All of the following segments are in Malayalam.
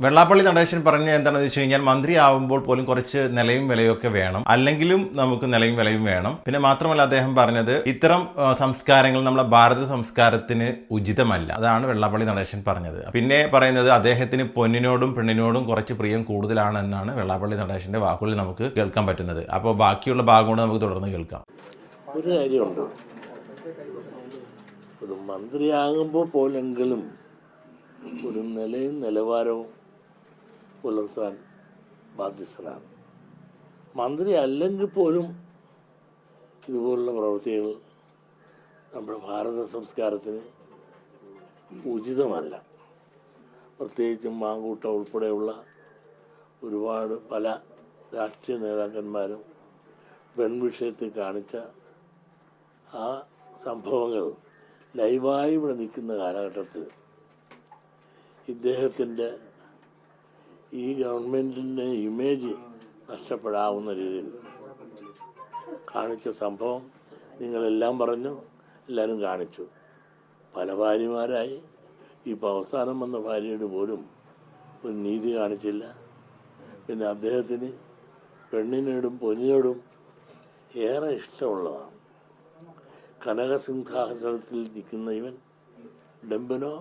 വെള്ളാപ്പള്ളി നടേശൻ പറഞ്ഞ എന്താണെന്ന് വെച്ച് കഴിഞ്ഞാൽ മന്ത്രിയാവുമ്പോൾ പോലും കുറച്ച് നിലയും വിലയും ഒക്കെ വേണം, അല്ലെങ്കിലും നമുക്ക് നിലയും വിലയും വേണം. പിന്നെ മാത്രമല്ല അദ്ദേഹം പറഞ്ഞത് ഇത്തരം സംസ്കാരങ്ങൾ നമ്മളെ ഭാരത സംസ്കാരത്തിന് ഉചിതമല്ല. അതാണ് വെള്ളാപ്പള്ളി നടേശൻ പറഞ്ഞത്. പിന്നെ പറയുന്നത് അദ്ദേഹത്തിന് പൊന്നിനോടും പെണ്ണിനോടും കുറച്ച് പ്രിയം കൂടുതലാണ് എന്നാണ് വെള്ളാപ്പള്ളി നടേശന്റെ വാക്കുകളിൽ നമുക്ക് കേൾക്കാൻ പറ്റുന്നത്. അപ്പോൾ ബാക്കിയുള്ള ഭാഗം കൊണ്ട് നമുക്ക് തുടർന്ന് കേൾക്കാം. ഒരു കാര്യമുണ്ട്, ഒരു മന്ത്രിയാകുമ്പോൾ പോലെങ്കിലും ഒരു നിലയും നിലവാരവും പുലർത്താൻ ബാധ്യസ്ഥനാണ്. മന്ത്രി അല്ലെങ്കിൽ പോലും ഇതുപോലുള്ള പ്രവൃത്തികൾ നമ്മുടെ ഭാരത സംസ്കാരത്തിന് ഉചിതമല്ല. പ്രത്യേകിച്ചും മാങ്കൂട്ടം ഉൾപ്പെടെയുള്ള ഒരുപാട് പല രാഷ്ട്രീയ നേതാക്കന്മാരും പെൺവിഷയത്തിൽ കാണിച്ച ആ സംഭവങ്ങൾ ലൈവായി ഇവിടെ നിൽക്കുന്ന കാലഘട്ടത്തിൽ ഇദ്ദേഹത്തിൻ്റെ ഈ ഗവൺമെൻറ്റിൻ്റെ ഇമേജ് നഷ്ടപ്പെടാവുന്ന രീതിയിൽ കാണിച്ച സംഭവം നിങ്ങളെല്ലാം പറഞ്ഞു, എല്ലാവരും കാണിച്ചു. പല ഭാര്യമാരായി. ഇപ്പോൾ അവസാനം വന്ന ഭാര്യയോട് പോലും ഒരു നീതി കാണിച്ചില്ല. പിന്നെ അദ്ദേഹത്തിന് പെണ്ണിനോടും പൊന്നിനോടും ഏറെ ഇഷ്ടമുള്ളതാണ്. കനകസിംഹാസനത്തിൽ നിൽക്കുന്ന ഇവൻ ഡംബനോ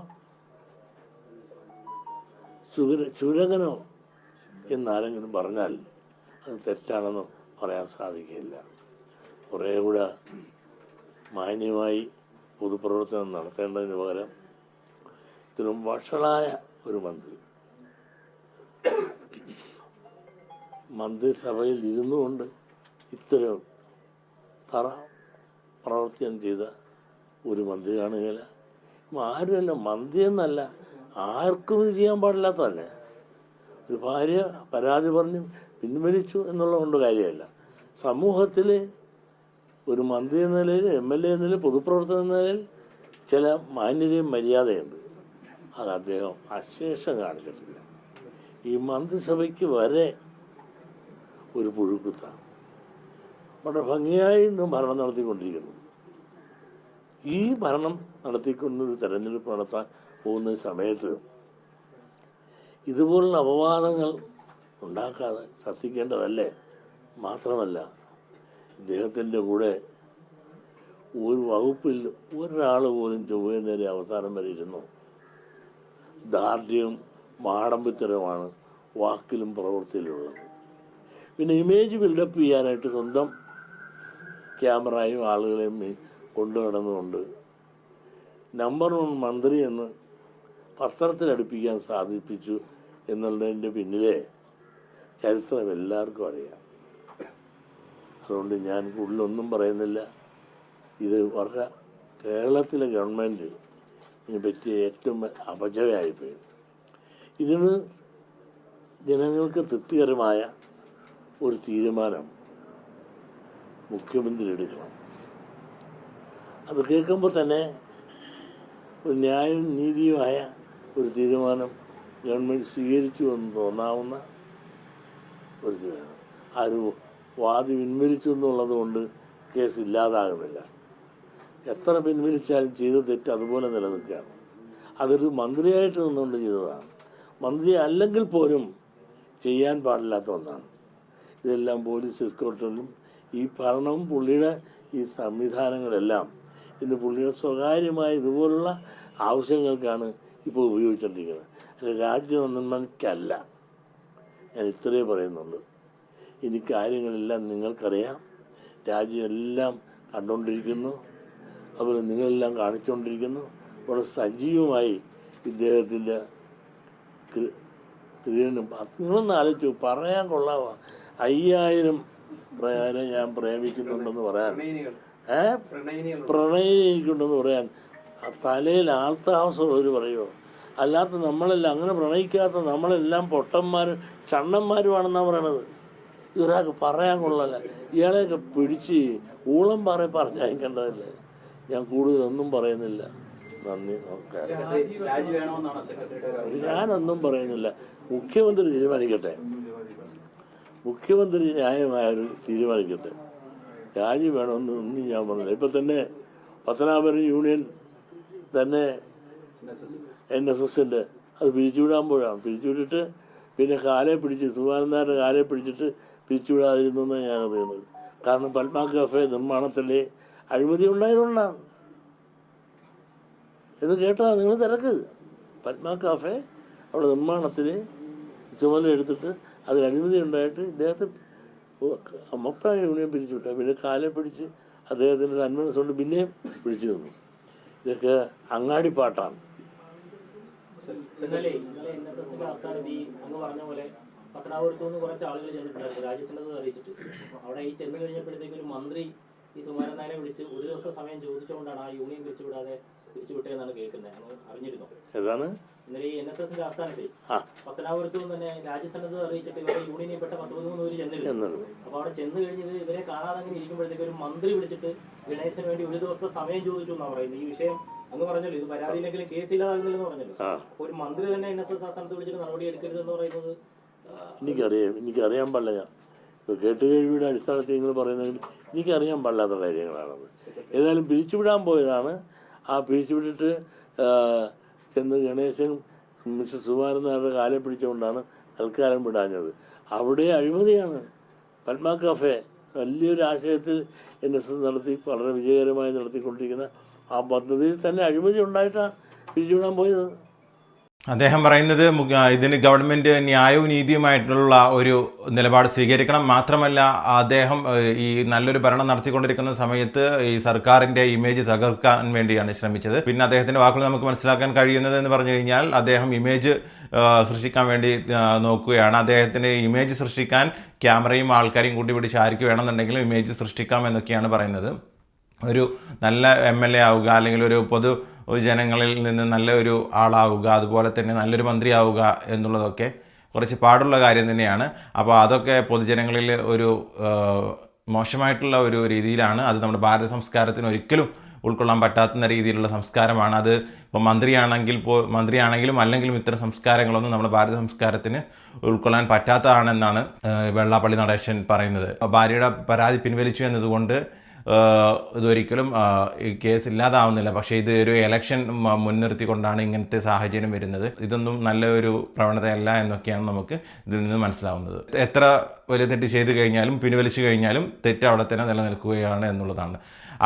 ചുരകനോ എന്നാരെങ്കിലും പറഞ്ഞാൽ അത് തെറ്റാണെന്ന് പറയാൻ സാധിക്കില്ല. കുറേ കൂടെ മാന്യമായി പൊതുപ്രവർത്തനം നടത്തേണ്ടതിന് പകരം ഇത്തരം വഷളായ ഒരു മന്ത്രിസഭയിൽ ഇരുന്നുകൊണ്ട് ഇത്തരം തറ പ്രവർത്തനം ചെയ്ത ഒരു മന്ത്രി കാണുകയില്ല. ആരുമല്ല, മന്ത്രി എന്നല്ല, ആർക്കും ഇത് ചെയ്യാൻ പാടില്ലാത്തതല്ലേ. ഒരു ഭാര്യ പരാതി പറഞ്ഞ് പിൻവലിച്ചു എന്നുള്ളതുകൊണ്ട് കാര്യമല്ല. സമൂഹത്തിൽ ഒരു മന്ത്രി എന്ന നിലയിൽ, MLA എന്ന നിലയിൽ, പൊതുപ്രവർത്തകൻ എന്ന നിലയിൽ ചില മാന്യതയും മര്യാദയുണ്ട്. അത് അദ്ദേഹം അശേഷം കാണിച്ചിട്ടില്ല. ഈ മന്ത്രിസഭയ്ക്ക് വരെ ഒരു പുഴുക്കുത്താണ്. വളരെ ഭംഗിയായി ഇന്ന് ഭരണം നടത്തിക്കൊണ്ടിരിക്കുന്നു. ഈ ഭരണം നടത്തിക്കൊണ്ടൊരു തെരഞ്ഞെടുപ്പ് നടത്താൻ പോകുന്ന സമയത്ത് ഇതുപോലുള്ള അപവാദങ്ങൾ ഉണ്ടാക്കാതെ ശ്രദ്ധിക്കേണ്ടതല്ലേ. മാത്രമല്ല, ഇദ്ദേഹത്തിൻ്റെ കൂടെ ഒരു വകുപ്പിൽ ഒരാൾ പോലും ചൊവ്വേ നേരെ അവസാനം വരെ ഇരുന്നു. ദാർഢ്യവും മാടമ്പിത്തരമാണ് വാക്കിലും പ്രവൃത്തിയിലുള്ളത്. പിന്നെ ഇമേജ് ബിൽഡപ്പ് ചെയ്യാനായിട്ട് സ്വന്തം ക്യാമറയും ആളുകളെയും കൊണ്ടു നടന്നുകൊണ്ട് നമ്പർ 1 മന്ത്രി എന്ന് പത്രത്തിലടുപ്പിക്കാൻ സാധിപ്പിച്ചു എന്നുള്ളതിൻ്റെ പിന്നിലെ ചരിത്രം എല്ലാവർക്കും അറിയാം. അതുകൊണ്ട് ഞാൻ കൂടുതലൊന്നും പറയുന്നില്ല. ഇത് വളരെ കേരളത്തിലെ ഗവൺമെൻറ്റിന് പറ്റിയ ഏറ്റവും അപജയമായിപ്പോയി. ഇതിന് ജനങ്ങൾക്ക് തൃപ്തികരമായ ഒരു തീരുമാനം മുഖ്യമന്ത്രി എടുക്കണം. അത് കേൾക്കുമ്പോൾ തന്നെ ഒരു ന്യായവും നീതിയുമായ ഒരു തീരുമാനം ഗവൺമെൻറ് സ്വീകരിച്ചു എന്ന് തോന്നാവുന്ന ഒരു തീരുമാനം. ആരും വാദി പിൻവലിച്ചു എന്നുള്ളത് കൊണ്ട് കേസ് ഇല്ലാതാകുന്നില്ല. എത്ര പിൻവലിച്ചാലും ചെയ്ത തെറ്റ് അതുപോലെ നിലനിൽക്കുകയാണ്. അതൊരു മന്ത്രിയായിട്ട് നിന്നുകൊണ്ട് ചെയ്തതാണ്. മന്ത്രി അല്ലെങ്കിൽ പോലും ചെയ്യാൻ പാടില്ലാത്ത ഒന്നാണ്. ഇതെല്ലാം പോലീസ് എസ്കോർട്ടിലും ഈ ഭരണവും പുള്ളിയുടെ ഈ സംവിധാനങ്ങളെല്ലാം ഇന്ന് പുള്ളിയുടെ സ്വകാര്യമായ ഇതുപോലുള്ള ആവശ്യങ്ങൾക്കാണ് ഇപ്പോൾ ഉപയോഗിച്ചുകൊണ്ടിരിക്കുന്നത്. അല്ല, രാജ്യ നന്മയ്ക്കല്ല. ഞാൻ ഇത്രയേ പറയുന്നുള്ളൂ. ഇനി കാര്യങ്ങളെല്ലാം നിങ്ങൾക്കറിയാം. രാജ്യമെല്ലാം കണ്ടുകൊണ്ടിരിക്കുന്നു. അതുപോലെ നിങ്ങളെല്ലാം കാണിച്ചുകൊണ്ടിരിക്കുന്നു. വളരെ സജീവമായി ഇദ്ദേഹത്തിൻ്റെ ക്രിയനും നിങ്ങളൊന്ന് ആലോചിച്ചു. പറയാൻ കൊള്ളാവാ 5000 പ്രകാരം ഞാൻ പ്രേമിക്കുന്നുണ്ടെന്ന് പറയാൻ, പ്രണയിക്കുന്നുണ്ടെന്ന് പറയാൻ തലയിൽ ആൾത്താമസമുള്ളവർ പറയുമോ? അല്ലാത്ത നമ്മളെല്ലാം അങ്ങനെ പ്രണയിക്കാത്ത നമ്മളെല്ലാം പൊട്ടന്മാരും ഷണ്ണന്മാരുമാണെന്നാണ് പറയണത്. ഇവരാൾക്ക് പറയാൻ കൊള്ളല്ല. ഇയാളെയൊക്കെ പിടിച്ച് ഊളം പറഞ്ഞയക്കേണ്ടതല്ലേ. ഞാൻ കൂടുതലൊന്നും പറയുന്നില്ല. നന്ദി, നമസ്കാരം. ഞാനൊന്നും പറയുന്നില്ല. മുഖ്യമന്ത്രി തീരുമാനിക്കട്ടെ. മുഖ്യമന്ത്രി ന്യായമായൊരു തീരുമാനിക്കട്ടെ. രാജി വേണമെന്ന് ഒന്നും ഞാൻ പറഞ്ഞില്ല. ഇപ്പം തന്നെ പത്തനാപുരം യൂണിയൻ തന്നെ NSSൻ്റെ അത് പിരിച്ചുവിടാകുമ്പോഴാണ്. പിരിച്ചുവിട്ടിട്ട് പിന്നെ കാലെ പിടിച്ച് സുകുമാരനാരുടെ കാലെ പിടിച്ചിട്ട് പിരിച്ചുവിടാതിരുന്നെന്നാണ് ഞാൻ അറിയുന്നത്. കാരണം പത്മ കഫേ നിർമ്മാണത്തിൽ അഴിമതി ഉണ്ടായതുകൊണ്ടാണ് എന്ന് കേട്ടാൽ നിങ്ങൾ തിരക്ക്. പത്മ കഫേ അവിടെ നിർമ്മാണത്തിൽ ചുമതല എടുത്തിട്ട് അതിൽ അഴിമതി ഉണ്ടായിട്ട് ഇദ്ദേഹത്തെ മൊത്തം യൂണിയൻ പിരിച്ചുവിട്ടു. പിന്നെ കാലെ പിടിച്ച് അദ്ദേഹത്തിൻ്റെ തന്മനസ്സുകൊണ്ട് പിന്നെയും പിടിച്ചു തന്നു. ഇതൊക്കെ അങ്ങാടിപ്പാട്ടാണ്. പത്തനാപുരത്തുനിന്ന് കുറച്ച് ആളുകൾ ചെന്നിട്ടുണ്ടായിരുന്നു രാജ്യസഭ അറിയിച്ചിട്ട്. അവിടെ ഈ ചെന്ന് കഴിഞ്ഞപ്പോഴത്തേക്ക് ഒരു മന്ത്രി ഈ സുകുമാരൻ നായരെ വിളിച്ച് ഒരു ദിവസം സമയം ചോദിച്ചുകൊണ്ടാണ് ആ യൂണിയൻ പിരിച്ചുവിടാതെ പിരിച്ചുവിട്ടതെന്നാണ് കേൾക്കുന്നത്. അങ്ങ് അറിഞ്ഞിരുന്നു? ഏതാണ് ഇന്നലെ ഈ NSSന്റെ ആസ്ഥാനത്തെ പത്തനാപുരത്തു നിന്ന് തന്നെ രാജ്യസഭ അറിയിച്ചിട്ട് ഇവരെ യൂണിയനിൽ പെട്ട 13 പേര് ചെന്നിരുന്നു. അപ്പൊ അവിടെ ചെന്ന് കഴിഞ്ഞത് ഇവരെ കാണാതെ അങ്ങനെ ഇരിക്കുമ്പോഴത്തേക്ക് ഒരു മന്ത്രി വിളിച്ചിട്ട് ഗണേശന് വേണ്ടി ഒരു ദിവസത്തെ സമയം ചോദിച്ചു എന്നാണ് പറയുന്നത്. ഈ വിഷയം അങ്ങ് പറഞ്ഞല്ലോ, ഇത് പരാതിയിലെങ്കിലും കേസില്ലാതാകുന്നില്ലെന്ന് പറഞ്ഞല്ലോ. അപ്പൊ ഒരു മന്ത്രി തന്നെ NSS ആസ്ഥാനത്ത് വിളിച്ചിട്ട് നടപടി എടുക്കരുതെന്ന് പറയുന്നത് എനിക്കറിയാൻ പാടില്ല. കേട്ടുകേഴ്വിയുടെ അടിസ്ഥാനത്തിൽ നിങ്ങൾ പറയുന്നത് എനിക്കറിയാൻ പാടില്ലാത്ത കാര്യങ്ങളാണത്. ഏതായാലും പിരിച്ചുവിടാൻ പോയതാണ്. ആ പിരിച്ചുവിട്ടിട്ട് ചെന്ന് ഗണേശൻ മിസ്റ്റർ സുകുമാരൻ നായരുടെ കാലെ പിടിച്ചുകൊണ്ടാണ് തൽക്കാലം വിടാഞ്ഞത്. അവിടെ അഴിമതിയാണ്. പത്മ കഫേ വലിയൊരു ആശയത്തിൽ NSS നടത്തി വളരെ വിജയകരമായി നടത്തിക്കൊണ്ടിരിക്കുന്ന ആ പദ്ധതിയിൽ തന്നെ അഴിമതി ഉണ്ടായിട്ടാണ് പിരിച്ചുവിടാൻ പോയത്. അദ്ദേഹം പറയുന്നത് ഇതിന് ഗവൺമെൻറ് ന്യായവും നീതിയുമായിട്ടുള്ള ഒരു നിലപാട് സ്വീകരിക്കണം. മാത്രമല്ല അദ്ദേഹം ഈ നല്ലൊരു ഭരണം നടത്തിക്കൊണ്ടിരിക്കുന്ന സമയത്ത് ഈ സർക്കാരിൻ്റെ ഇമേജ് തകർക്കാൻ വേണ്ടിയാണ് ശ്രമിച്ചത്. പിന്നെ അദ്ദേഹത്തിൻ്റെ വാക്കുകൾ നമുക്ക് മനസ്സിലാക്കാൻ കഴിയുന്നത് എന്ന് പറഞ്ഞു കഴിഞ്ഞാൽ അദ്ദേഹം ഇമേജ് സൃഷ്ടിക്കാൻ വേണ്ടി നോക്കുകയാണ്. അദ്ദേഹത്തിന് ഇമേജ് സൃഷ്ടിക്കാൻ ക്യാമറയും ആൾക്കാരെയും കൂട്ടി പിടിച്ച് ആർക്ക് വേണമെന്നുണ്ടെങ്കിലും ഇമേജ് സൃഷ്ടിക്കാം എന്നൊക്കെയാണ് പറയുന്നത്. ഒരു നല്ല MLA ആവുക, അല്ലെങ്കിൽ ഒരു പൊതു ജനങ്ങളിൽ നിന്ന് നല്ല ഒരു ആളാവുക, അതുപോലെ തന്നെ നല്ലൊരു മന്ത്രിയാവുക എന്നുള്ളതൊക്കെ കുറച്ച് പാടുള്ള കാര്യം തന്നെയാണ്. അപ്പോൾ അതൊക്കെ പൊതുജനങ്ങളിൽ ഒരു മോശമായിട്ടുള്ള ഒരു രീതിയിലാണ്. അത് നമ്മുടെ ഭാരത സംസ്കാരത്തിന് ഒരിക്കലും ഉൾക്കൊള്ളാൻ പറ്റാത്ത രീതിയിലുള്ള സംസ്കാരമാണ് അത്. ഇപ്പോൾ മന്ത്രിയാണെങ്കിലും അല്ലെങ്കിലും ഇത്തരം സംസ്കാരങ്ങളൊന്നും നമ്മുടെ ഭാരത സംസ്കാരത്തിന് ഉൾക്കൊള്ളാൻ പറ്റാത്തതാണെന്നാണ് വെള്ളാപ്പള്ളി നടേശൻ പറയുന്നത്. ഭാര്യയുടെ പരാതി പിൻവലിച്ചു എന്നതുകൊണ്ട് ഇതൊരിക്കലും ഈ കേസ് ഇല്ലാതാവുന്നില്ല. പക്ഷേ ഇത് ഒരു ഇലക്ഷൻ മുൻനിർത്തിക്കൊണ്ടാണ് ഇങ്ങനത്തെ സാഹചര്യം വരുന്നത്. ഇതൊന്നും നല്ലൊരു പ്രവണതയല്ല എന്നൊക്കെയാണ് നമുക്ക് ഇതിൽ നിന്ന് മനസ്സിലാവുന്നത്. എത്ര വലിയ തെറ്റ് ചെയ്ത് കഴിഞ്ഞാലും പിൻവലിച്ചു കഴിഞ്ഞാലും തെറ്റ് അവിടെ തന്നെ നിലനിൽക്കുകയാണ് എന്നുള്ളതാണ്.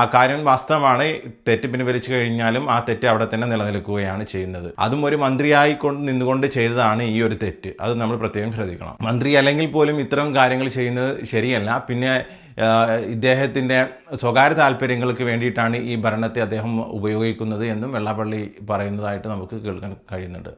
ആ കാര്യം വാസ്തവമാണ്. തെറ്റ് പിൻവലിച്ചു കഴിഞ്ഞാലും ആ തെറ്റ് അവിടെ തന്നെ നിലനിൽക്കുകയാണ് ചെയ്യുന്നത്. അതും ഒരു മന്ത്രിയായി നിന്നുകൊണ്ട് ചെയ്തതാണ് ഈ ഒരു തെറ്റ്. അത് നമ്മൾ പ്രത്യേകം ശ്രദ്ധിക്കണം. മന്ത്രി അല്ലെങ്കിൽ പോലും ഇത്തരം കാര്യങ്ങൾ ചെയ്യുന്നത് ശരിയല്ല. പിന്നെ ഇദ്ദേഹത്തിൻ്റെ സ്വകാര്യ താല്പര്യങ്ങൾക്ക് വേണ്ടിയിട്ടാണ് ഈ ഭരണത്തെ അദ്ദേഹം ഉപയോഗിക്കുന്നത് എന്നും വെള്ളാപ്പള്ളി പറയുന്നതായിട്ട് നമുക്ക് കേൾക്കാൻ കഴിയുന്നുണ്ട്.